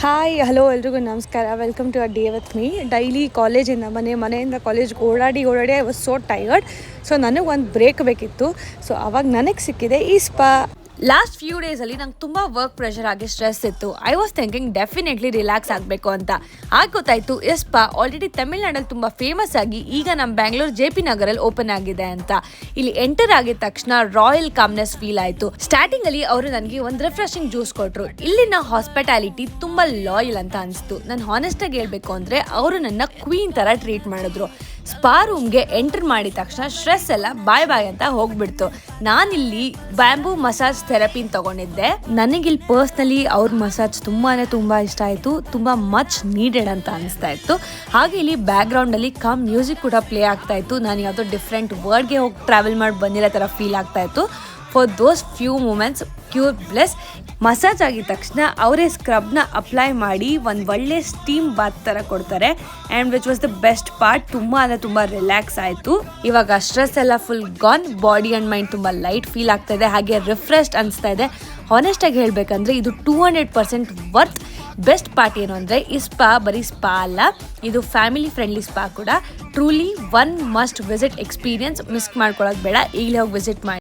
Hi hello ಎಲ್ರಿಗೂ ನಮಸ್ಕಾರ. Welcome to a day with me. Daily ಕಾಲೇಜಿಂದ ಮನೆಯಿಂದ ಕಾಲೇಜ್ಗೆ ಓಡಾಡಿ I was so tired. So ನನಗೆ ಒಂದು ಬ್ರೇಕ್ ಬೇಕಿತ್ತು. ಸೊ ಅವಾಗ ನನಗೆ ಸಿಕ್ಕಿದೆ ಈ ಸ್ಪಾ. ಲಾಸ್ಟ್ ಫ್ಯೂ ಡೇಸಲ್ಲಿ ನಂಗೆ ತುಂಬ ವರ್ಕ್ ಪ್ರೆಷರ್ ಆಗಿ ಸ್ಟ್ರೆಸ್ ಇತ್ತು. I was thinking definitely relax ಆಗಬೇಕು ಅಂತ. ಆಗ ಗೊತ್ತಾಯಿತು ಈ ಸ್ಪಾ ಆಲ್ರೆಡಿ ತಮಿಳ್ನಾಡಲ್ಲಿ ತುಂಬ ಫೇಮಸ್ ಆಗಿ ಈಗ ನಮ್ಮ ಬ್ಯಾಂಗ್ಳೂರ್ JP ನಗರಲ್ಲಿ ಓಪನ್ ಆಗಿದೆ ಅಂತ. ಇಲ್ಲಿ ಎಂಟರ್ ಆಗಿದ ತಕ್ಷಣ ರಾಯಲ್ ಕಾಮ್ನೆಸ್ ಫೀಲ್ ಆಯಿತು. ಸ್ಟಾರ್ಟಿಂಗಲ್ಲಿ ಅವರು ನನಗೆ ಒಂದು ರಿಫ್ರೆಶಿಂಗ್ ಜ್ಯೂಸ್ ಕೊಟ್ಟರು. ಇಲ್ಲಿನ ಹಾಸ್ಪಿಟಾಲಿಟಿ ತುಂಬ ಲಾಯಲ್ ಅಂತ ಅನಿಸ್ತು. ನಾನು ಹಾನೆಸ್ಟಾಗಿ ಹೇಳಬೇಕು ಅಂದರೆ ಅವರು ನನ್ನ ಕ್ವೀನ್ ಥರ ಟ್ರೀಟ್ ಮಾಡಿದ್ರು. ಸ್ಪಾ ರೂಮ್ಗೆ ಎಂಟರ್ ಮಾಡಿದ ತಕ್ಷಣ ಸ್ಟ್ರೆಸ್ ಎಲ್ಲ ಬಾಯ್ ಅಂತ ಹೋಗ್ಬಿಡ್ತು. ನಾನಿಲ್ಲಿ ಬ್ಯಾಂಬೂ ಮಸಾಜ್ ಥೆರಪಿನ ತಗೊಂಡಿದ್ದೆ. ನನಗಿಲ್ಲಿ ಪರ್ಸ್ನಲಿ ಅವ್ರ ಮಸಾಜ್ ತುಂಬಾ ಇಷ್ಟ ಆಯಿತು. ತುಂಬ ಮಚ್ ನೀಡೆಡ್ ಅಂತ ಅನಿಸ್ತಾ ಇತ್ತು. ಹಾಗೆ ಇಲ್ಲಿ ಬ್ಯಾಕ್ ಗ್ರೌಂಡಲ್ಲಿ ಕಾಮ್ ಮ್ಯೂಸಿಕ್ ಕೂಡ ಪ್ಲೇ ಆಗ್ತಾ ಇತ್ತು. ನಾನು ಯಾವುದೋ ಡಿಫ್ರೆಂಟ್ ವರ್ಡ್ಗೆ ಹೋಗಿ ಟ್ರಾವೆಲ್ ಮಾಡಿ ಬಂದಿರೋ ಥರ ಫೀಲ್ ಆಗ್ತಾ ಇತ್ತು. For those few moments pure bliss. Massage ಆಗಿದ ತಕ್ಷಣ ಅವರೇ ಸ್ಕ್ರಬ್ನ ಅಪ್ಲೈ ಮಾಡಿ ಒಂದು ಒಳ್ಳೆ ಸ್ಟೀಮ್ ಬಾತ್ ಥರ ಕೊಡ್ತಾರೆ. And which was the best part. ತುಂಬ ರಿಲ್ಯಾಕ್ಸ್ ಆಯಿತು. ಇವಾಗ ಸ್ಟ್ರೆಸ್ ಎಲ್ಲ full gone. Body and mind ತುಂಬ ಲೈಟ್ ಫೀಲ್ ಆಗ್ತಾ ಇದೆ. ಹಾಗೆ ರಿಫ್ರೆಶ್ಡ್ ಅನಿಸ್ತಾ ಇದೆ. ಹಾನೆಸ್ಟಾಗಿ ಹೇಳಬೇಕಂದ್ರೆ ಇದು 200% ವರ್ತ್. ಬೆಸ್ಟ್ ಪಾರ್ಟ್ ಏನು ಅಂದರೆ ಈ ಸ್ಪಾ ಬರೀ ಸ್ಪಾ ಅಲ್ಲ, ಇದು ಫ್ಯಾಮಿಲಿ ಫ್ರೆಂಡ್ಲಿ ಸ್ಪಾ ಕೂಡ. Truly one must visit experience. Miss ಮಾಡ್ಕೊಳ್ಳೋದು ಬೇಡ, ಈಗಲೇ ಹೋಗಿ ವಿಸಿಟ್ ಮಾಡಿ.